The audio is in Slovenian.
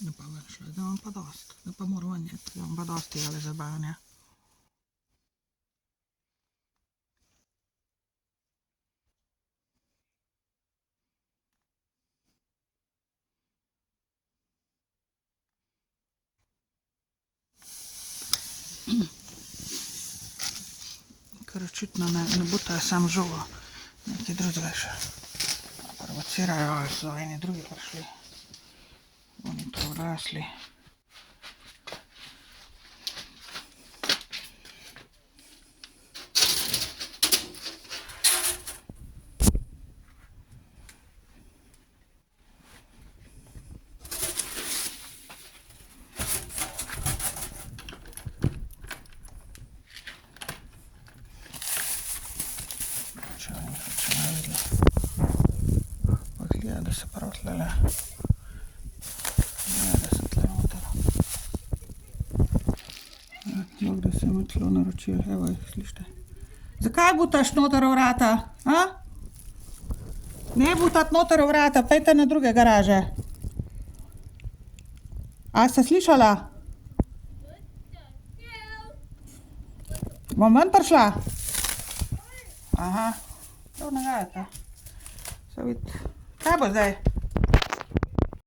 Ne pa ven šle, da vam pa dost. Da pa moram ven jeti, da vam pa dost tega zabavanja. Ker očitno ne butajo sam žogo, nekaj drugega še provocirajo, ali so eni drugi prišli. Oni to vrasli. Gleda, da se prav tlele. Da se tle noter. Lahko da se ima tlo naročil. Evo jih, slište. Zakaj butaš noter v vrata? A? Ne butat noter v vrata, pejte na druge garaže. A ste slišala? Bom ven prišla? Aha. To nagajate. Se vidi. Kaj bo zdaj?